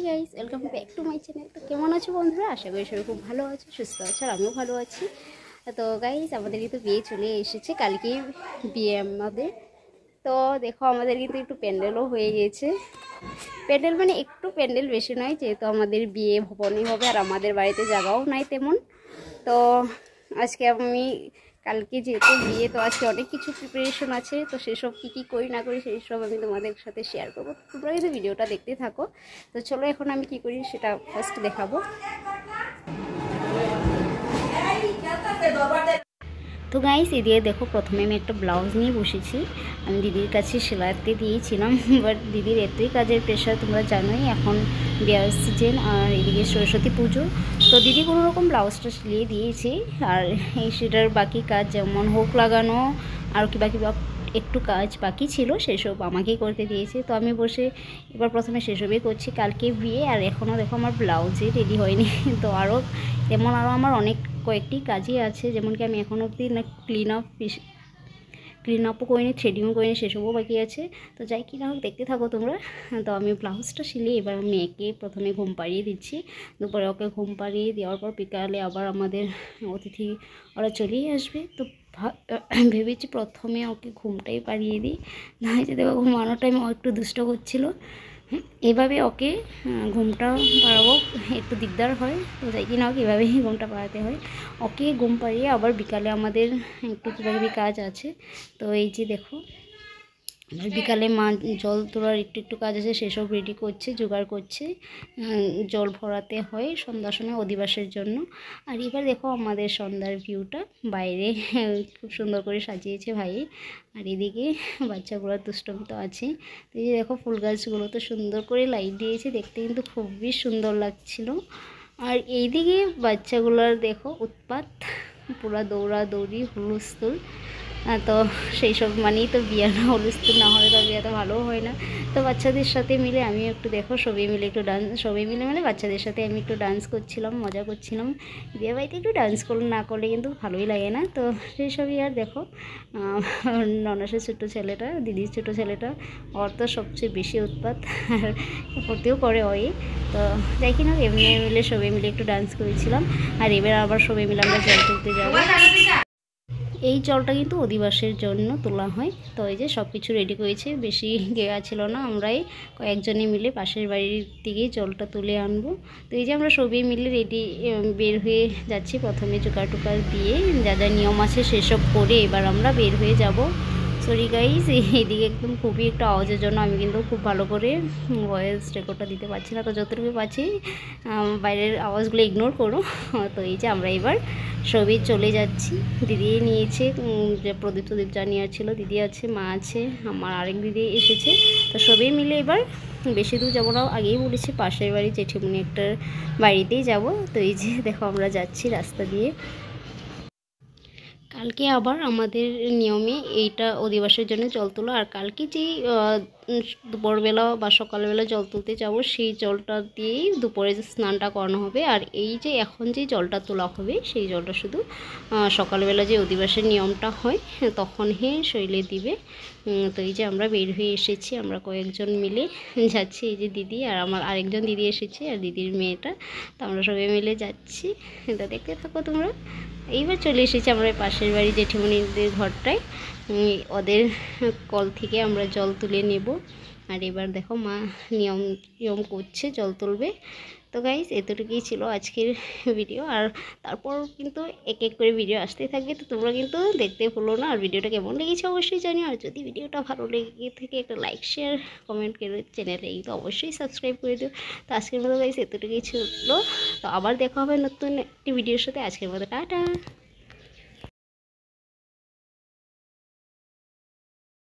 Guys, welcome back to my channel. তো কেমন আছো বন্ধুরা? আশা করি সবাই খুব ভালো আছো, সুস্থ আছো, আর আমিও ভালো আছি। তো গাইস, আমাদের কিন্তু বিয়ে চলে এসেছে, কালকেই বিয়ে আমাদের। তো দেখো, আমাদের কিন্তু একটু প্যান্ডেলও হয়ে গিয়েছে। প্যান্ডেল মানে একটু প্যান্ডেল, বেশি নয়, যেহেতু আমাদের বিয়ে ভবনই হবে আর আমাদের বাড়িতে জায়গাও নাই তেমন। তো আজকে আমি কালকে যেহেতু বিয়ে, তো আজকে অনেক কিছু প্রিপারেশন আছে। তো সেসব কী করি না করি সেই সব আমি তোমাদের সাথে শেয়ার করবো। তোমরা কিন্তু ভিডিওটা দেখতে থাকো। তো চলো, এখন আমি কি করি সেটা ফার্স্ট দেখাবো। তো গাইস, এদিকে দেখো, প্রথমে আমি একটা ব্লাউজ নিয়ে বসেছি। আমি দিদির কাছে সেলাইতে দিয়েছিলাম, বাট দিদির এতই কাজের প্রেশার, তোমরা জানোই এখন বিয়ার সিজন, আর এদিকে সরস্বতী পুজো। তো দিদি কোনো রকম ব্লাউজটা সিলিয়ে দিয়েছি, আর এই সেটার বাকি কাজ যেমন হোক লাগানো আর কি বাকি একটু কাজ বাকি ছিল, সেসব আমাকেই করতে দিয়েছে। তো আমি বসে এবার প্রথমে সেসবই করছি। কালকে বিয়ে, আর এখনও দেখো আমার ব্লাউজই রেডি হয়নি। তো আরও আমার অনেক কয়েকটি কাজই আছে, যেমন কি আমি এখনও অবধি না ক্লিন আপও করিনি, থ্রেডিংও করিনি, সেসবও বাকি আছে। তো যাই কি না হোক, দেখতে থাকো তোমরা। তো আমি ব্লাউজটা সিলিয়ে এবার মেয়েকে প্রথমে ঘুম পাড়িয়ে দিচ্ছি। দুপুরে ওকে ঘুম পাড়িয়ে দেওয়ার পর বিকালে আবার আমাদের অতিথি ওরা চলেই আসবে। তো ভেবেছি প্রথমে ওকে ঘুমটাই পাড়িয়ে দিই, না হয়েছে দেখো ঘুমানোর টাইমে ও একটু দুষ্ট করছিলো। এভাবে ওকে ঘুমটা পাড়াবো, একটু দিকদার হয়। তো যাই কি না হোক, এভাবেই ঘুমটা পাড়াতে হয়। ওকে ঘুম পাড়িয়ে আবার বিকালে আমাদের একটু কিভাবে কাজ আছে। তো এই যে দেখো, বিকালে মা জল তোলার একটু কাজ আছে, সেসব রেডি করছে, জোগাড় করছে। জল ভরাতে হয় সন্ধ্যার সময় অধিবাসের জন্য। আর এবার দেখো আমাদের সন্ধ্যার ভিউটা বাইরে খুব সুন্দর করে সাজিয়েছে ভাই। আর এদিকে বাচ্চাগুলো দুষ্টমি তো আছে। তো এই যে দেখো, ফুল গাছগুলো তো সুন্দর করে লাইট দিয়েছে, দেখতে কিন্তু খুবই সুন্দর লাগছিল। আর এইদিকে বাচ্চাগুলোর দেখো উৎপাত, পুরা দৌড়াদৌড়ি, হুলস্থুল। তো সেই সব মানেই তো বিয়ে, না হুলস্থুল না হলে তো বিয়ে তো ভালোও হয় না। তো বাচ্চাদের সাথে মিলে আমি একটু দেখো, সবাই মিলে একটু সবাই মিলে মানে বাচ্চাদের সাথে আমি একটু ডান্স করছিলাম, মজা করছিলাম। বিয়ে বাড়িতে একটু ডান্স করলে না করলে কিন্তু ভালোই লাগে না। তো সেই সবই। আর দেখো, ননাসের ছোটো ছেলেটা, দিদির ছোটো ছেলেটা, ওর তো সবচেয়ে বেশি উৎপাত, আর করতেও করে ওই। তো যাই কি না, এমনি মিলে সবাই মিলে একটু ডান্স করেছিলাম। আর এবার আবার সবাই মিলে আমরা জল তুলতে যাবো। এই জলটা কিন্তু অধিবাসের জন্য তোলা হয়। তো এই যে সব কিছু রেডি করেছে, বেশি গেয়া ছিল না, আমরাই কয়েকজনে মিলে পাশের বাড়ির দিকেই জলটা তুলে আনবো। তো এই যে আমরা সবাই মিলে রেডি বের হয়ে যাচ্ছি, প্রথমে জোগাড় টোকার দিয়ে যা যা নিয়ম আছে সেসব করে এবার আমরা বের হয়ে যাব। সরি গাইস, এইদিকে একদম খুবই একটু আওয়াজের জন্য আমি কিন্তু খুব ভালো করে ভয়েস রেকর্ডটা দিতে পারছি না। তো যতটুকু পাচ্ছি বাইরের আওয়াজগুলো ইগনোর করো। তো এই যে আমরা এবার সবই চলে যাচ্ছি। দিদি নিয়েছে, যে প্রদীপ যা নেওয়ার ছিল, দিদি আছে, মা আছে, আমার আরেক দিদি এসেছে। তো সবাই মিলে এবার বেশি দূর যাবো না, আগেই বলেছি পাশের বাড়ি জেঠিমনি একটা বাড়িতেই যাব। তো এই যে দেখো, আমরা যাচ্ছি রাস্তা দিয়ে। কালকে আবার আমাদের নিয়মে এইটা অধিবাসের জন্য জল তোলা। আর কালকে যেই দুপুরবেলা বা সকালবেলা জল তুলতে যাব, সেই জলটা দিয়েই দুপুরে যে স্নানটা করানো হবে। আর এই যে এখন যে জলটা তোলা হবে, সেই জলটা শুধু সকালবেলা যে অধিবাসের নিয়মটা হয় তখন শরীরে দিবে। তো এই যে আমরা বের হয়ে এসেছি, আমরা কয়েকজন মিলে যাচ্ছি। এই যে দিদি আর আমার আরেকজন দিদি এসেছে, আর দিদির মেয়েটা। তো আমরা সবাই মিলে যাচ্ছি, এটা দেখতে থাকো তোমরা। এইবার চলে এসেছি আমরা পাশের বাড়ি জেঠিমণিদের ঘরটায়। ওদের কল থেকে আমরা জল তুলে নেব। আর এবার দেখো মা নিয়ম করছে, জল তুলবে। তো গাইস, এতটুকুই ছিল আজকের ভিডিও। আর তারপর কিন্তু এক এক করে ভিডিও আসতেই থাকবে, তো তোমরা কিন্তু দেখতে ভুলো না। আর ভিডিওটা কেমন লেগেছে অবশ্যই জানিও। আর যদি ভিডিওটা ভালো লেগে থাকে, একটা লাইক শেয়ার কমেন্ট করে চ্যানেলে তো অবশ্যই সাবস্ক্রাইব করে দিও। তো আজকের মতো গাইস এতটুকুই ছিল। তো আবার দেখা হবে নতুন একটি ভিডিওর সাথে। আজকের মতো টাটা।